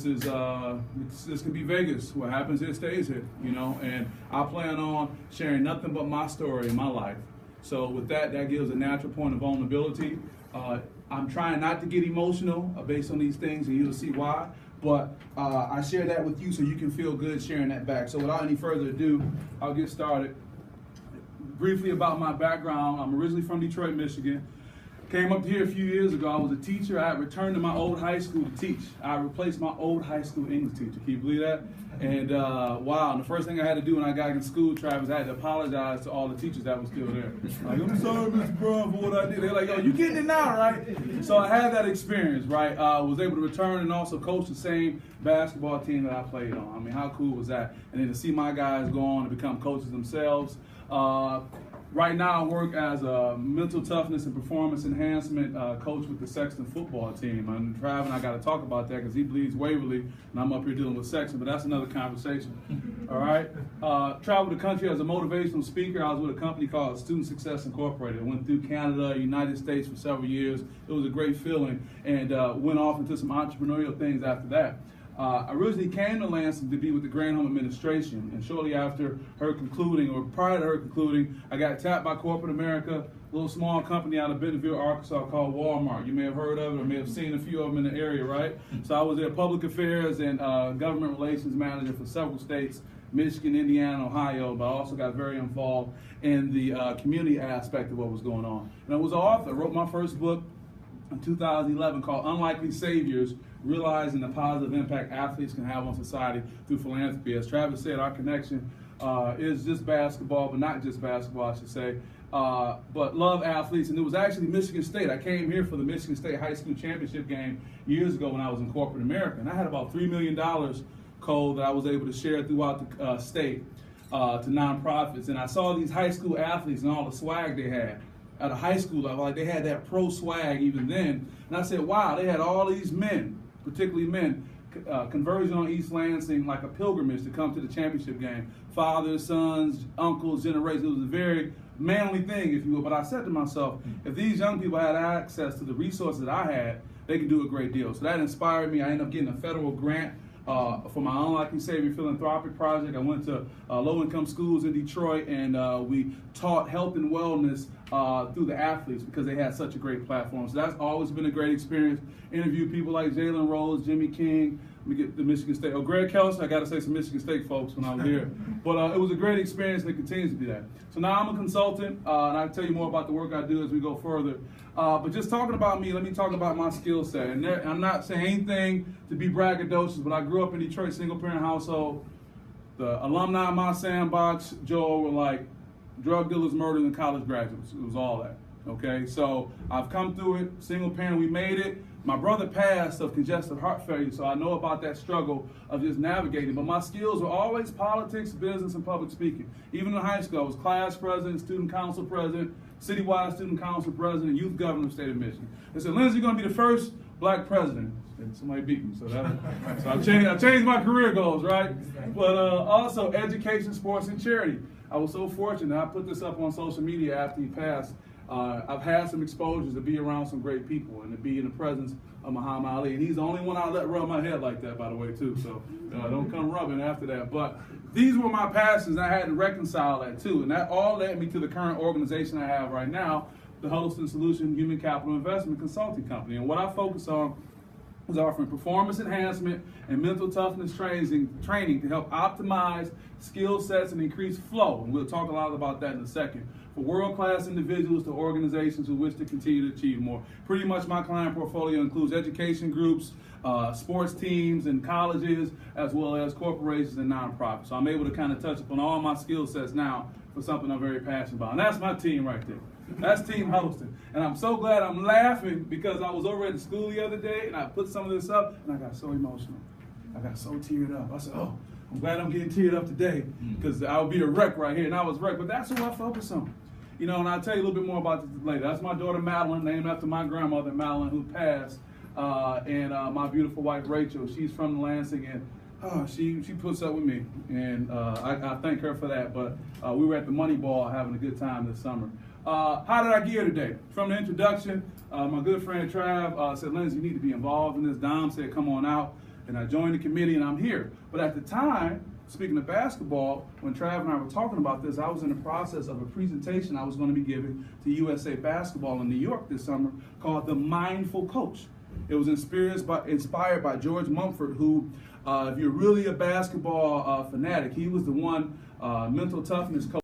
This could be Vegas. What happens here stays here, you know. And I plan on sharing nothing but my story in my life. So with that gives a natural point of vulnerability. I'm trying not to get emotional based on these things, and you'll see why. But I share that with you so you can feel good sharing that back. So without any further ado, I'll get started. Briefly about my background, I'm originally from Detroit, Michigan. Came up here a few years ago. I was a teacher. I had returned to my old high school to teach. I replaced my old high school English teacher. Can you believe that? And wow, and the first thing I had to do when I got in school, Travis, I had to apologize to all the teachers that were still there. Like, I'm sorry, Mr. Brown, for what I did. They're like, yo, you getting it now, right? So I had that experience, right? Was able to return and also coach the same basketball team that I played on. I mean, how cool was that? And then to see my guys go on and become coaches themselves. Right now, I work as a mental toughness and performance enhancement coach with the Sexton football team. And Trav and I got to talk about that because he bleeds Waverly, and I'm up here dealing with Sexton, but that's another conversation. All right? Traveled the country as a motivational speaker. I was with a company called Student Success Incorporated. I went through Canada, United States for several years. It was a great feeling, and went off into some entrepreneurial things after that. I originally came to Lansing to be with the Granholm administration, and shortly after her concluding, or prior to her concluding, I got tapped by corporate America, a little small company out of Bentonville, Arkansas called Walmart. You may have heard of it or may have seen a few of them in the area, right? So I was their public affairs and government relations manager for several states, Michigan, Indiana, Ohio, but I also got very involved in the community aspect of what was going on. And I was an author. I wrote my first book in 2011 called Unlikely Saviors, Realizing the Positive Impact Athletes Can Have on Society Through Philanthropy. As Travis said, our connection is just basketball, but not just basketball, I should say, but love athletes. And it was actually Michigan State. I came here for the Michigan State High School Championship game years ago when I was in corporate America. And I had about $3 million, Cole, that I was able to share throughout the state to nonprofits. And I saw these high school athletes and all the swag they had. At a high school level, like they had that pro swag even then. And I said, wow, they had all these men, particularly men, conversion on East Lansing like a pilgrimage to come to the championship game. Fathers, sons, uncles, generations. It was a very manly thing, if you will. But I said to myself, if these young people had access to the resources that I had, they could do a great deal. So that inspired me. I ended up getting a federal grant for my Unlikely Savior philanthropic project. I went to low-income schools in Detroit, and we taught health and wellness through the athletes because they had such a great platform. So that's always been a great experience. Interviewed people like Jalen Rose, Jimmy King. Let me get the Michigan State. Oh, Greg Kelso. I got to say some Michigan State folks when I was here. But it was a great experience, and it continues to be that. So now I'm a consultant, and I'll tell you more about the work I do as we go further. But just talking about me, let me talk about my skill set. And I'm not saying anything to be braggadocious, but I grew up in Detroit, single-parent household. The alumni of my sandbox, Joel, were like drug dealers, murderers, and college graduates. It was all that. Okay, so I've come through it, single parent, we made it. My brother passed of congestive heart failure, so I know about that struggle of just navigating. But my skills were always politics, business, and public speaking. Even in high school, I was class president, student council president, citywide student council president, youth governor of the state of Michigan. They said, Lindsay, you're going to be the first black president. And somebody beat me, so I changed my career goals, right? But also education, sports, and charity. I was so fortunate. I put this up on social media after he passed. I've had some exposures to be around some great people and to be in the presence of Muhammad Ali. And he's the only one I let rub my head like that, by the way, too. So don't come rubbing after that. But these were my passions, and I had to reconcile that, too. And that all led me to the current organization I have right now, the Huddleston Solution Human Capital Investment Consulting Company. And what I focus on is offering performance enhancement and mental toughness training to help optimize skill sets and increase flow. And we'll talk a lot about that in a second. For world-class individuals to organizations who wish to continue to achieve more. Pretty much my client portfolio includes education groups, sports teams and colleges, as well as corporations and nonprofits. So I'm able to kind of touch upon all my skill sets now for something I'm very passionate about. And that's my team right there. That's Team Huddleston. And I'm so glad I'm laughing because I was over at the school the other day and I put some of this up and I got so emotional. I got so teared up. I said, oh, I'm glad I'm getting teared up today because I would be a wreck right here. And I was wrecked, but that's who I focus on. You know, and I'll tell you a little bit more about this later. That's my daughter Madeline, named after my grandmother Madeline, who passed, and my beautiful wife Rachel. She's from Lansing, and she puts up with me, and I thank her for that. But we were at the Money Ball having a good time this summer. How did I get here today? From the introduction, my good friend Trav said, Lindsay, you need to be involved in this. Dom said, come on out. And I joined the committee, and I'm here. But at the time, speaking of basketball, when Trav and I were talking about this, I was in the process of a presentation I was going to be giving to USA Basketball in New York this summer called The Mindful Coach. It was inspired by George Mumford, who, if you're really a basketball fanatic, he was the one mental toughness coach